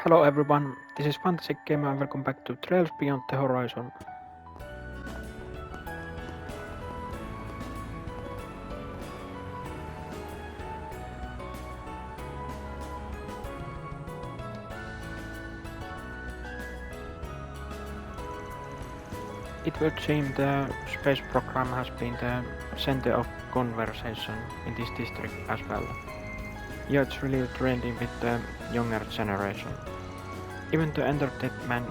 Hello everyone, this is Fantasy Gamer and welcome back to Trails Beyond the Horizon. It would seem the space program has been the center of conversation in this district as well. Yeah, it's really trending with the younger generation. Even the entertainment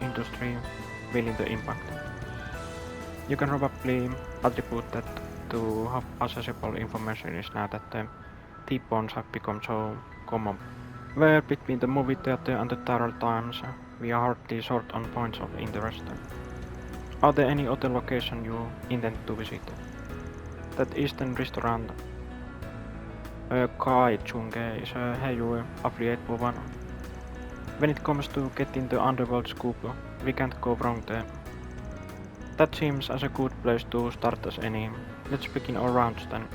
industry feeling the impact. You can probably attribute that to how accessible information is now that the T-bones have become so common. Where between the movie theater and the Tarot Times, we are hardly short on points of interest. Are there any other location you intend to visit? That Eastern restaurant, Kai Chunge, is a Heiyu affiliate one. When it comes to getting the underworld scoop, we can't go wrong there. That seems as a good place to start as any. Let's begin our rounds then.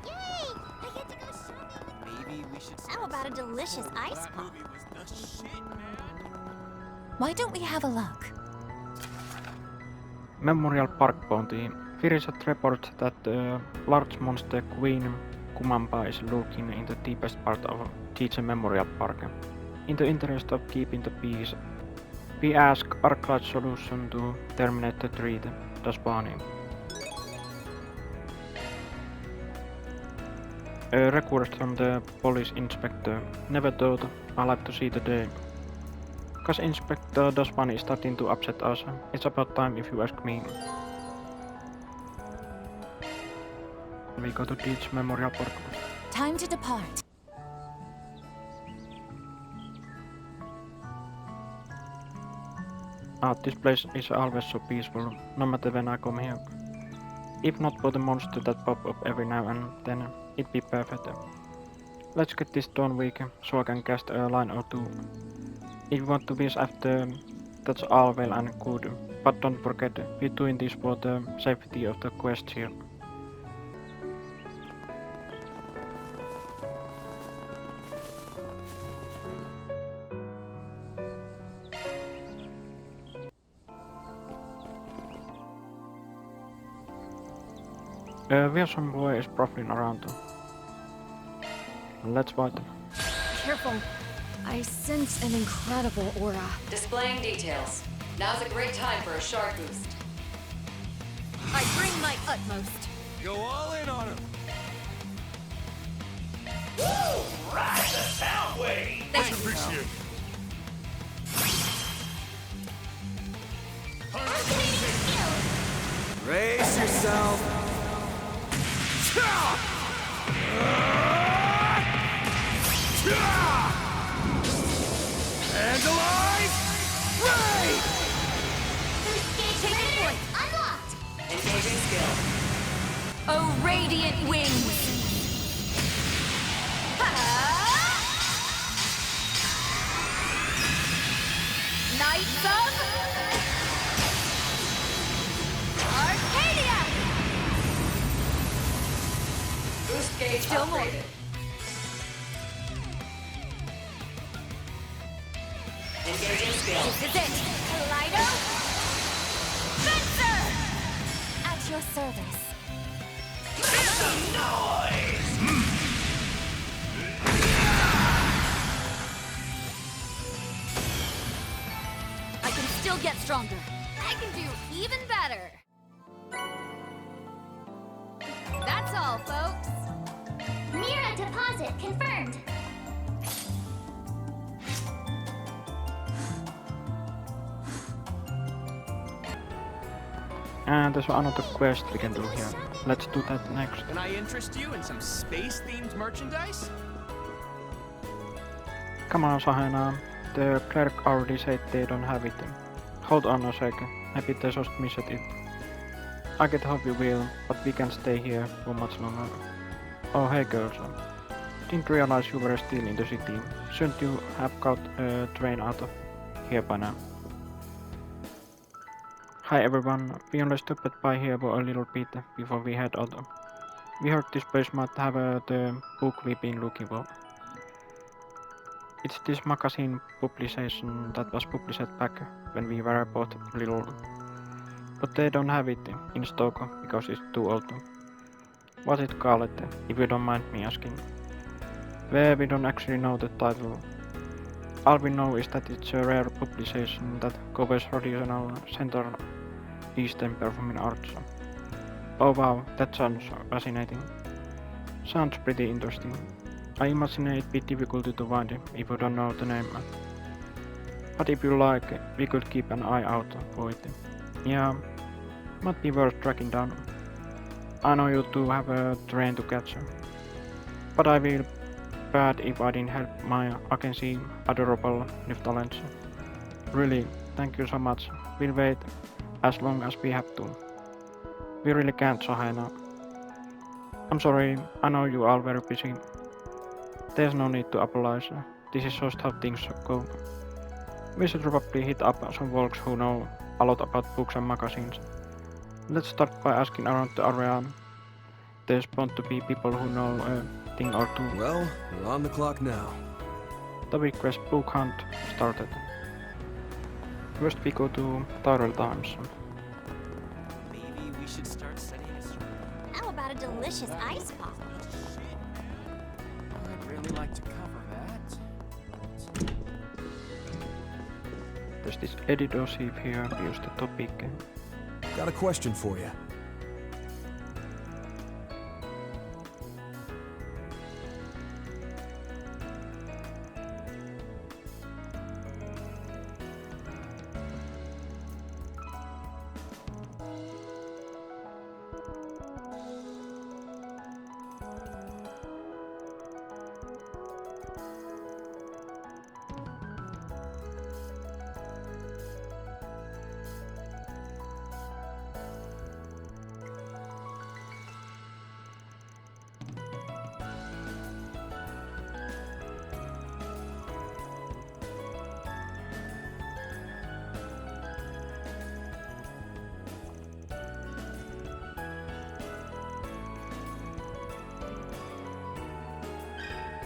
Yay! I get to go shopping! Maybe we should. How about a delicious ice pop? Movie was the shit, man. Why don't we have a look? Memorial Park Bounty. Firisat reports that the large monster Queen Kumamba is lurking in the deepest part of Chichen Memorial Park. In the interest of keeping the peace, we ask Arkride solution to terminate the threat, the spawning. A request from the police inspector. Never thought I'd like to see the day. Cause Inspector Daswan is starting to upset us. It's about time if you ask me. We go to Teach Memorial Park. Time to depart. This place is always so peaceful, no matter when I come here. If not for the monster that pop up every now and then, it'd be perfect. Let's get this done week, so I can cast a line or two. If you want to wish after, that's all well and good, but don't forget, we're doing this for the safety of the quest here. We have some boys profiling around. Let's fight. Careful. I sense an incredible aura. Displaying details. Now's a great time for a shard boost. I bring my utmost. Go all in on him. Woo! Ride the sound wave! Thanks. Appreciate it. Brace yourself. And alive! Raid! Escape point unlocked! Engaging skill. Oh, radiant wings! Knights of Arcadia! Boost gauge Still more. upgraded. Engaging skill. This is it! Kaleido! Fencer! At your service. Make some noise! I can still get stronger. I can do even better. That's all, folks. Mira deposit confirmed! And there's another quest we can do here. Let's do that next. Can I interest you in some space-themed merchandise? Come on, Sahena. The clerk already said they don't have it. Hold on a sec. Maybe they just missed it. I get hope you will, but we can't stay here for much longer. Oh hey girls. Didn't realize you were still in the city. Shouldn't you have got a train out of here by now? Hi everyone, we only stopped by here for a little bit before we head out. We heard this place might have the book we've been looking for. It's this magazine publication that was published back when we were both little. But they don't have it in stock because it's too old. What's it called, if you don't mind me asking? Well, we don't actually know the title. All we know is that it's a rare publication that covers traditional Central Eastern performing arts. Oh wow, that sounds fascinating. Sounds pretty interesting. I imagine it'd be difficult to find if you don't know the name. But if you like, we could keep an eye out for it. Yeah, might be worth tracking down. I know you two have a train to catch, but I will bad if I didn't help my agency adorable new talents. Really, thank you so much. We'll wait as long as we have to. We really can't, Sahana. I'm sorry, I know you are very busy. There's no need to apologize. This is just how things go. We should probably hit up some folks who know a lot about books and magazines. Let's start by asking around the area. There's bound to be people who know a thing or two. Well, we're on the clock now. The Big Quest book hunt started. First we go to Tyrell Times. Maybe we should start setting a How about a delicious ice pop? I'd really like to cover that. There's this editor sheet here, use the topic. Got a question for you.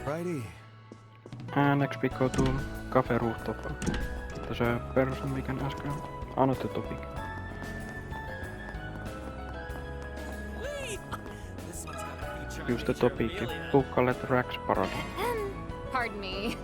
Righty. And next we go to Cafe Rooftop. There's a person we can ask another topic. This one's got a feature. Use the topic book called Rax Parade. Pardon me.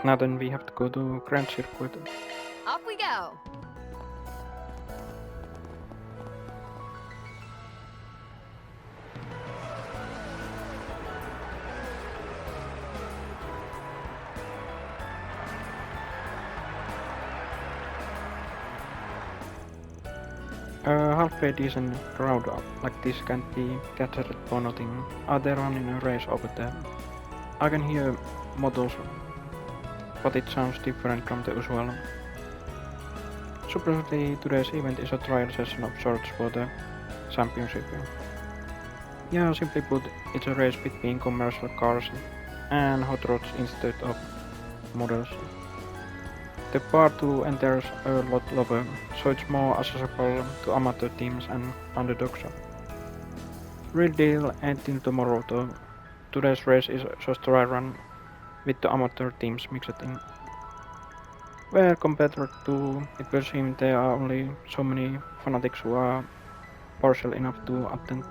Now then we have to go to Grand Circuit. Off we go. A halfway decent crowd like this can't be gathered for nothing. Are they running a race over there? I can hear motors, but it sounds different from the usual. Supposedly today's event is a trial session of sorts for the championship. Yeah, simply put, it's a race between commercial cars and hot rods instead of models. The part 2 enters a lot lower, so it's more accessible to amateur teams and underdogs. Real deal ain't till tomorrow though. Today's race is just a dry run with the amateur teams mixed in. Well, compared to it will seem there are only so many fanatics who are partial enough to attend.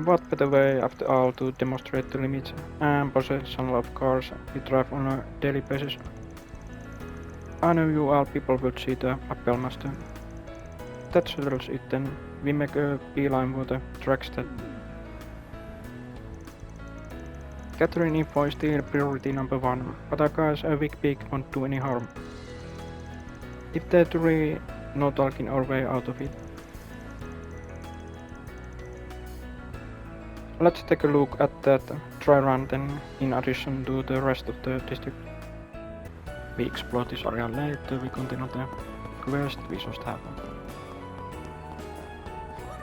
What better way after all to demonstrate the limits and possession of cars we drive on a daily basis? I know you all people would see the Apple Master. That settles it then. We make a beeline for the tracks that. Gathering info is still priority number 1, but our guys a weak peak won't do any harm. If they're truly no talking our way out of it. Let's take a look at that dry run then, in addition to the rest of the district. We explore this area later, we continue the quest we just have.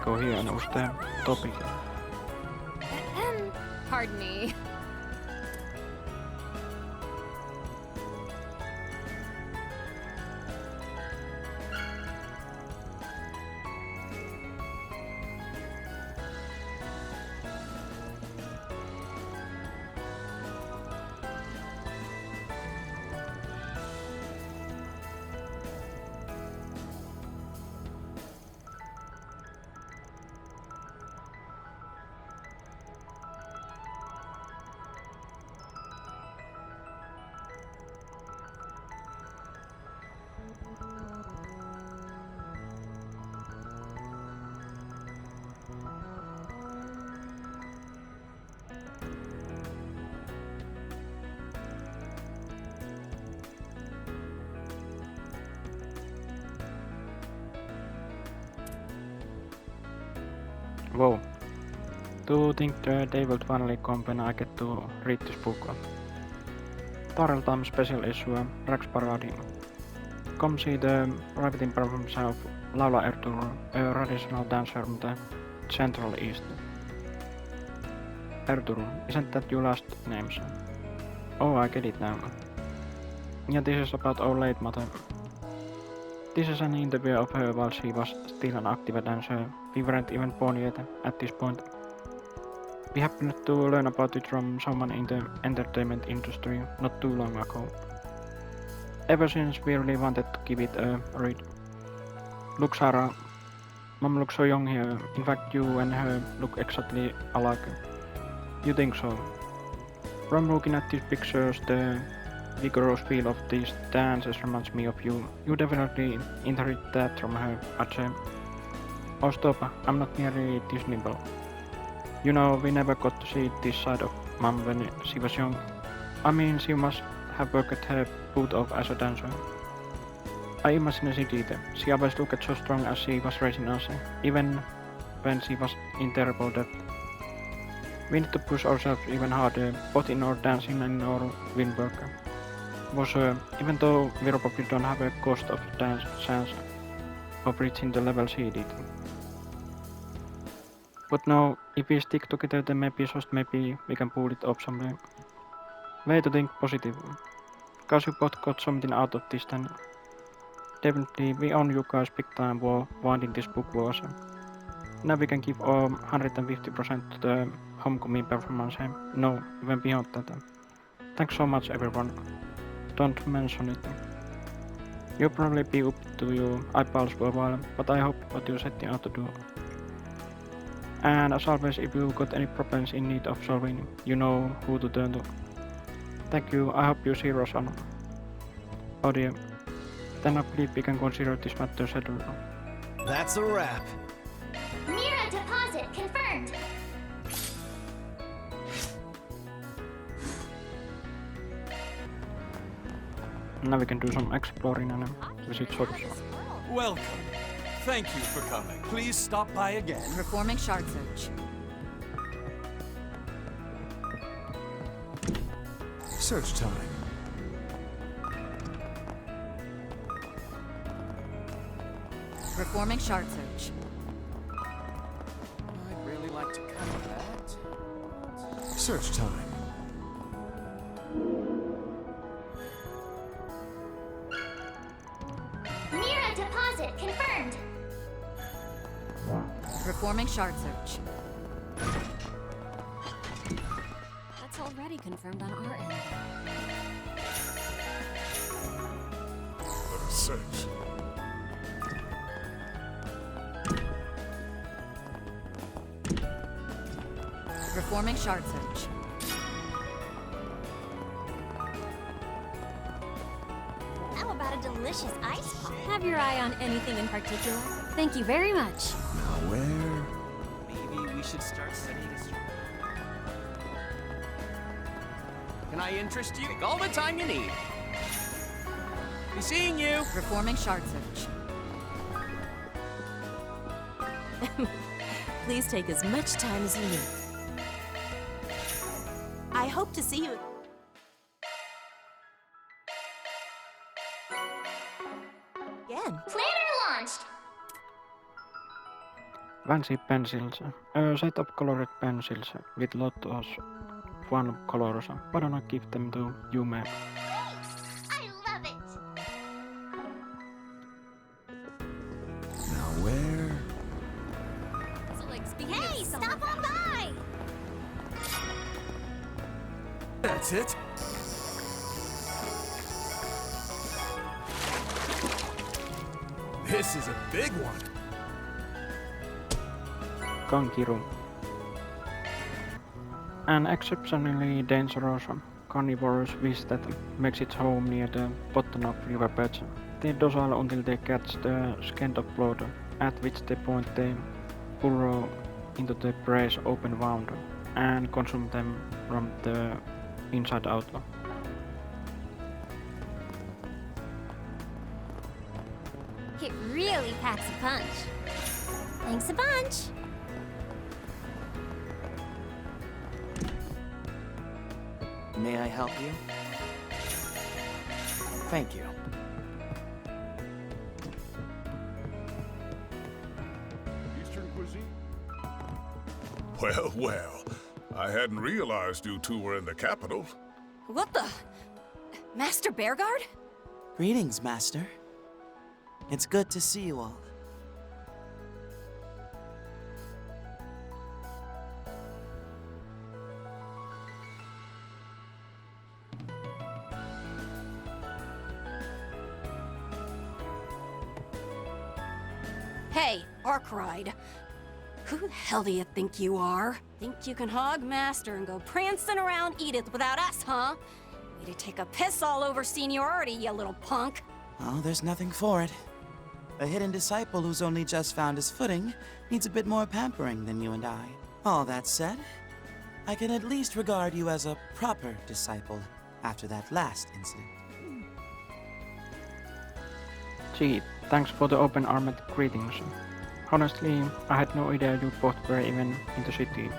Go here and use the topic. Pardon me. Wow. Do you think they will finally come when I get to read this book? Tarrell Time Special Issue, Rex Parade. Come see the private improv himself, Laula Ertur, a traditional dancer from the Central East. Ertur, isn't that your last name? Oh, I get it now. Yeah, this is about our late mother. This is an interview of her while she was still an active dancer. We weren't even born yet at this point. We happened to learn about it from someone in the entertainment industry not too long ago. Ever since we really wanted to give it a read. Look, Sarah, Mom looks so young here. In fact, you and her look exactly alike. You think so? From looking at these pictures, the vigorous feel of these dances reminds me of you. You definitely inherit that from her, I'd say. Oh stop, I'm not nearly this nimble. You know, we never got to see this side of Mom when she was young. I mean, she must have worked her boot off as a dancer. I imagine she did. She always looked so strong as she was raising us, even when she was in terrible debt. We need to push ourselves even harder, both in our dancing and in our wind work. Even though we probably don't have a cost of dance chance of reaching the level she did. But now, if we stick together, then just maybe we can pull it off someday. Way to think positive. Cause you both got something out of this then. Definitely, we own you guys big time for finding this book was. Now we can give all 150% to the homecoming performance. No, even beyond that. Thanks so much everyone. Don't mention it. You'll probably be up to your eyeballs for a while, but I hope what you're setting out to do. And as always, if you got any problems in need of solving, you know who to turn to. Thank you, I hope you see Rosanna. Oh dear. Then I believe we can consider this matter settled. That's a wrap. Mira deposit confirmed. Now we can do some exploring and visit shops. Welcome. Thank you for coming. Please stop by again. Performing shard search. Search time. Performing shard search. I'd really like to cover that. Search time. Mira deposit confirmed. Performing shard search. That's already confirmed on our end. Let us search. Performing shard search. How about a delicious ice pop? Have your eye on anything in particular? Thank you very much. Now where? Maybe we should start setting a strong. Can I interest you? Take all the time you need. Be seeing you. Performing shard search. Please take as much time as you need. I hope to see you. Again. Planner launched! Fancy pencils. A set of colored pencils with lot of fun colors. Why don't I give them to Yume? I love it! Now where? So, like, speaking Hey, of stop on by! That's it. This is a big one. Cangiru. An exceptionally dangerous carnivorous fish that makes its home near the bottom of riverbeds. They docile until they catch the scent of blood, at which they point they burrow into the prey's open wound and consume them from the inside out. It really packs a punch. Thanks a bunch. May I help you? Thank you. Eastern cuisine? Well, well. I hadn't realized you two were in the capital. What the? Master Bearguard? Greetings, Master. It's good to see you all. Hey, Arkride. Who the hell do you think you are? Think you can hog Master and go prancing around Edith without us, huh? Way to take a piss all over seniority, you little punk. Oh, there's nothing for it. A hidden disciple who's only just found his footing needs a bit more pampering than you and I. All that said, I can at least regard you as a proper disciple after that last incident. Gee, thanks for the open-armed greetings. Honestly, I had no idea you both were even in the city.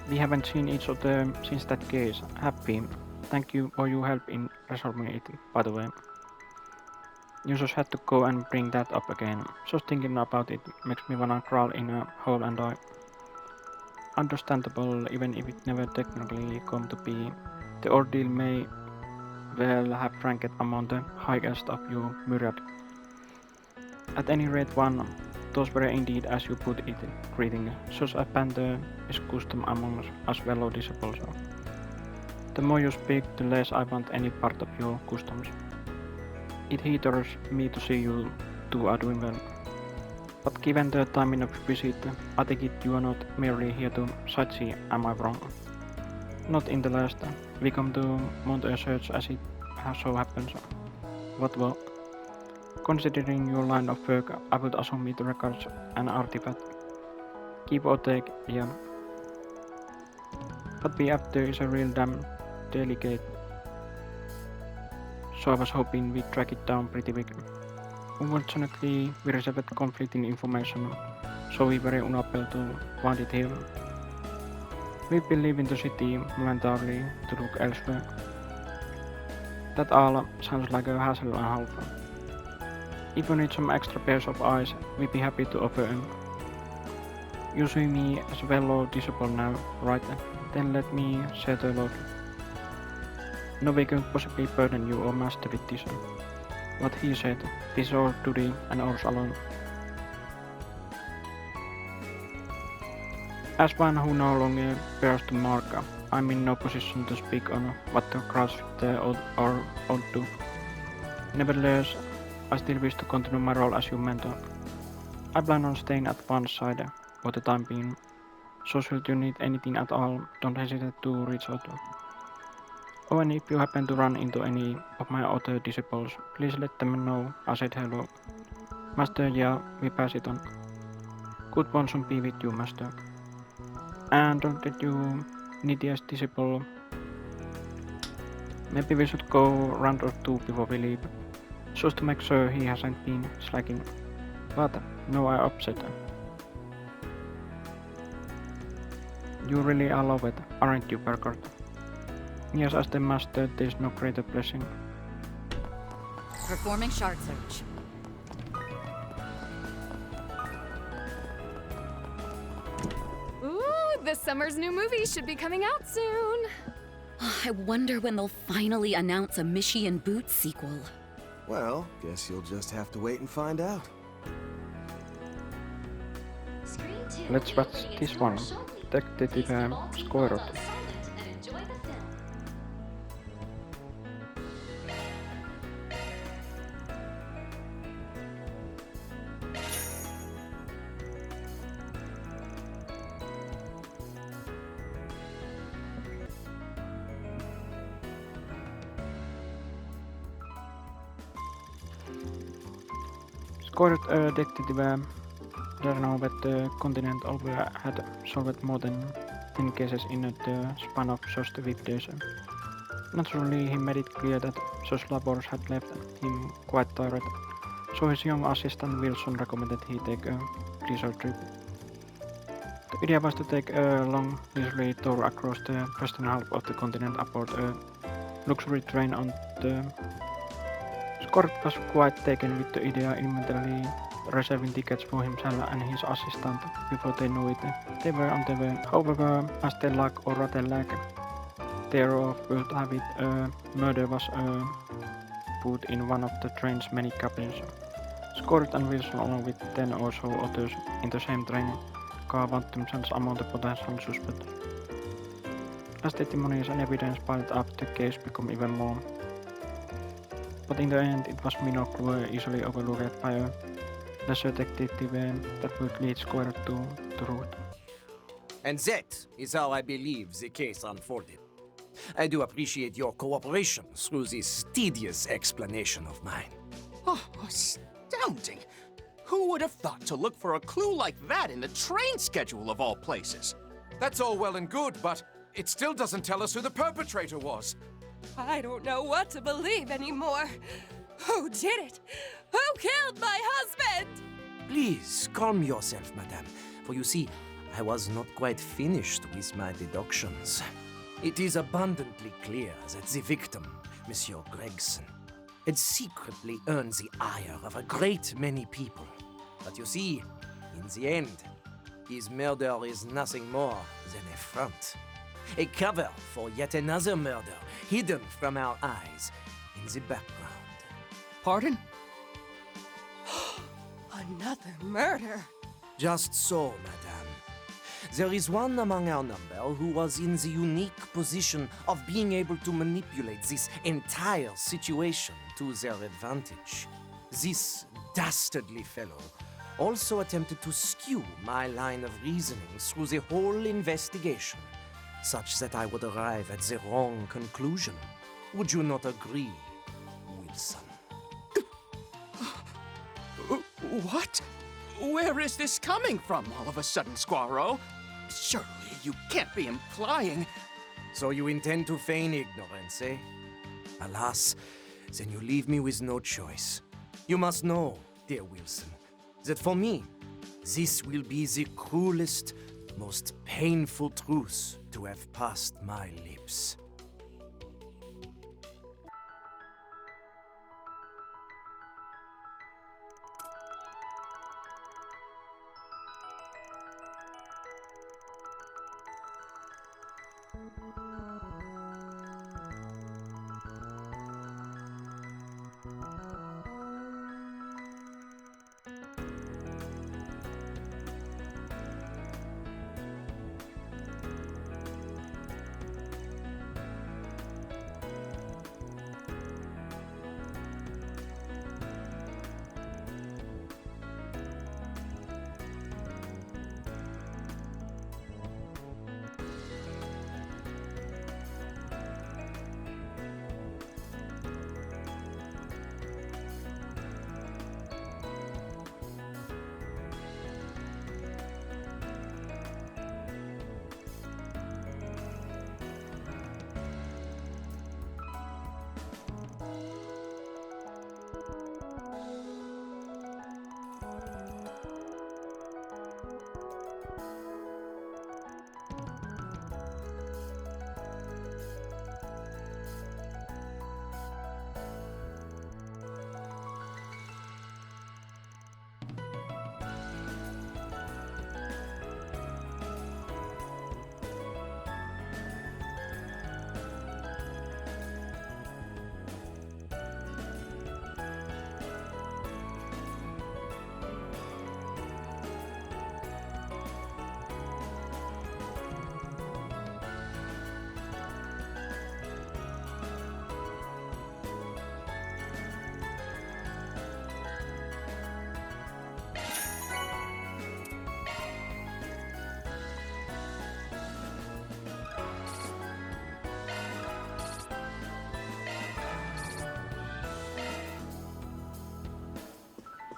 We haven't seen each other since that case, have we? Thank you for your help in resolving it, by the way. You just had to go and bring that up again. Just thinking about it makes me wanna crawl in a hole and die. Understandable, even if it never technically come to be. The ordeal may well have ranked among the highest of your myriad. At any rate, those were indeed, as you put it, greeting. Such a banter is custom among us fellow disciples. The more you speak, the less I want any part of your customs. It hinders me to see you two are doing well. But given the timing of visit, I take it you are not merely here to sightsee, am I wrong? Not in the last. We come to mount a search as it so happens. What well? Considering your line of work, I would assume it regards an artifact. Give or take, yeah. What we after is a real damn delicate. So I was hoping we'd track it down pretty quick. Unfortunately, we received conflicting information, so we were unable to find it here. We will leave in the city momentarily to look elsewhere. That all sounds like a hassle and a half. If you need some extra pairs of eyes, we'd be happy to offer them. You see me as a fellow disciple now, right? Then let me say the load. No way can possibly burden you or master with this. What he said, this is our duty and ours alone. As one who no longer bears the mark, I'm in no position to speak on what the crowds or ought do. Nevertheless, I still wish to continue my role as your mentor. I plan on staying at one side for the time being. So should you need anything at all, don't hesitate to reach out. Oh, and if you happen to run into any of my other disciples, please let them know I said hello. Master, yeah, we pass it on. Good Bonsum be with you, Master. And don't let you neediest disciple. Maybe we should go round or two before we leave, just to make sure he hasn't been slacking. But no, I upset him. You really are loved, aren't you, Burkhardt? Yes, as the master, there's no greater blessing. Performing shard search. Ooh, this summer's new movie should be coming out soon. I wonder when they'll finally announce a Mishi and Boots sequel. Well, guess you'll just have to wait and find out. Let's watch this one. Detective Scoirot. Scoirot detective learned now that the continent over had solved more than 10 cases in the span of just a few days. Naturally, he made it clear that such labors had left him quite tired, so his young assistant Wilson recommended he take a leisure trip. The idea was to take a long leisurely tour across the western half of the continent aboard a luxury train on the... Scoirot was quite taken with the idea, immediately reserving tickets for himself and his assistant. Before they knew it, they were on their way. However, as their luck, or rather lack thereof, would have it, a murder was put in one of the train's many cabins. Scoirot and Wilson, along with 10 or so others in the same train car, found themselves among the potential suspects. As testimonies and evidence piled up, the case became even more. But in the end, it was minor clue easily overlooked by a lesser detective that would lead Scoirot to the route. And that is how I believe the case unfolded. I do appreciate your cooperation through this tedious explanation of mine. Oh, astounding! Who would have thought to look for a clue like that in the train schedule of all places? That's all well and good, but it still doesn't tell us who the perpetrator was. I don't know what to believe anymore. Who did it? Who killed my husband? Please, calm yourself, madame. For you see, I was not quite finished with my deductions. It is abundantly clear that the victim, Monsieur Gregson, had secretly earned the ire of a great many people. But you see, in the end, his murder is nothing more than a front. A cover for yet another murder, hidden from our eyes in the background. Pardon? Another murder? Just so, madame. There is one among our number who was in the unique position of being able to manipulate this entire situation to their advantage. This dastardly fellow also attempted to skew my line of reasoning through the whole investigation, such that I would arrive at the wrong conclusion. Would you not agree, Wilson? What? Where is this coming from all of a sudden, Scoirot? Surely you can't be implying... So you intend to feign ignorance, eh? Alas, then you leave me with no choice. You must know, dear Wilson, that for me, this will be the cruelest, most painful truth to have passed my lips.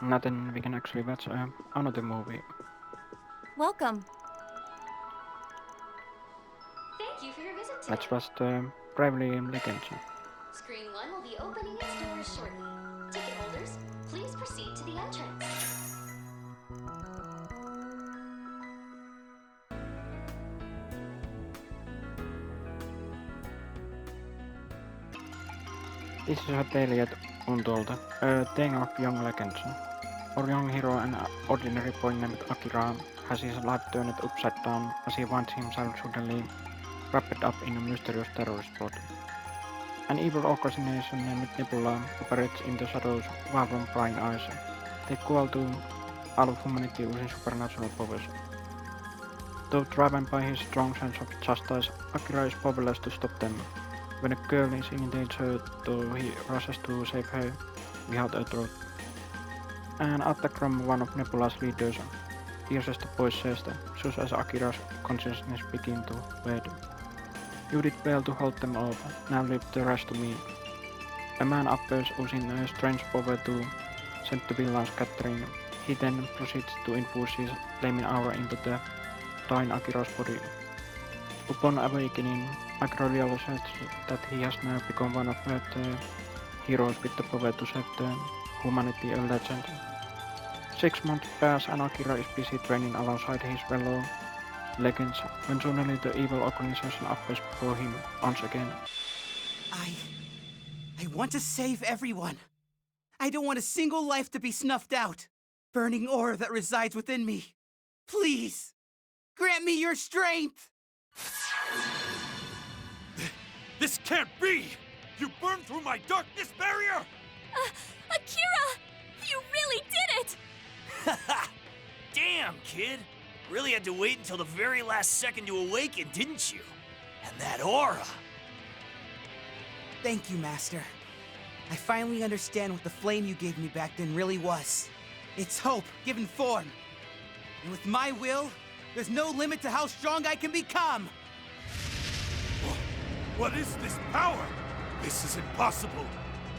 Now then we can actually watch another movie. Welcome. Thank you for your visit today. Let's watch the Bravely Legends. Screen 1 will be opening its doors shortly. Ticket holders, please proceed to the entrance. This is a tale yet untold, a tale of young legends. Our young hero, an ordinary boy named Akira, has his life turned upside down as he finds himself suddenly wrapped up in a mysterious terrorist plot. An evil organization named Nebula operates in the shadows far from prying eyes. They call to all of humanity using supernatural powers. Though driven by his strong sense of justice, Akira is powerless to stop them. When a girl is in danger, though he rushes to save her without a thought. An attack from one of Nebula's leaders pierces the boy's chest, just as Akira's consciousness begins to fade. You did well to hold them off, now leave the rest to me. A man appears using a strange power to send the villains scattering. He then proceeds to infuse his flaming aura into the dying Akira's body. Upon awakening, Akira realizes that he has now become one of the heroes with the power to set humanity a legend. 6 months pass and Akira is busy training alongside his fellow legends when suddenly the evil organization appears before him once again. I want to save everyone. I don't want a single life to be snuffed out. Burning aura that resides within me. Please, grant me your strength! This can't be! You burned through my darkness barrier! Akira! You really did it! Damn, kid! Really had to wait until the very last second to awaken, didn't you? And that aura! Thank you, Master. I finally understand what the flame you gave me back then really was. It's hope given form. And with my will, there's no limit to how strong I can become! What is this power? This is impossible.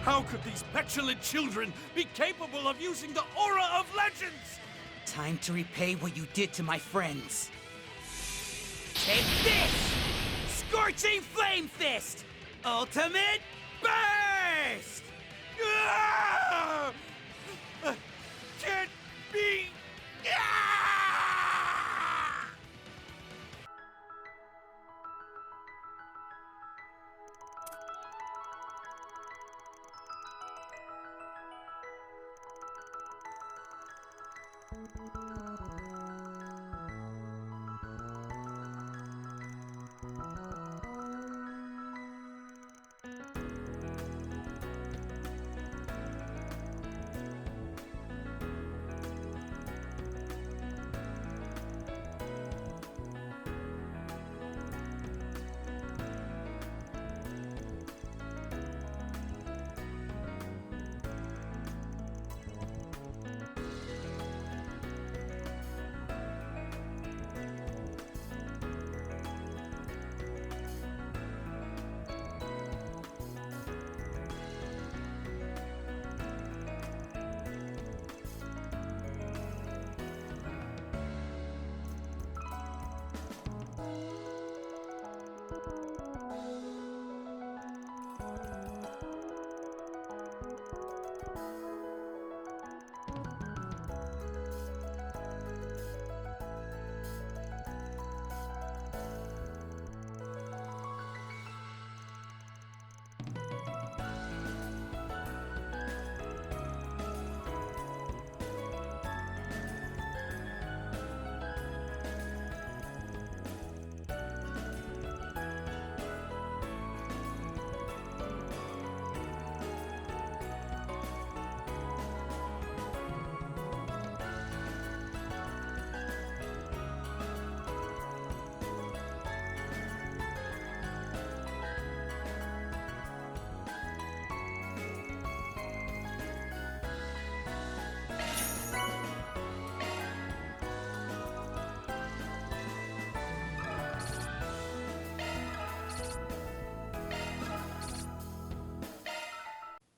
How could these petulant children be capable of using the aura of legends? Time to repay what you did to my friends. Take this! Scorching Flame Fist! Ultimate Burst! Ah! Can't be... Ah!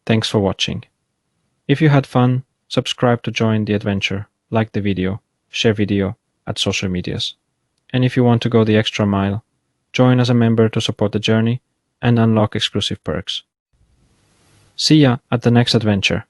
Thanks for watching. If you had fun, subscribe to join the adventure, like the video, share video at social medias. And if you want to go the extra mile, join as a member to support the journey and unlock exclusive perks. See ya at the next adventure.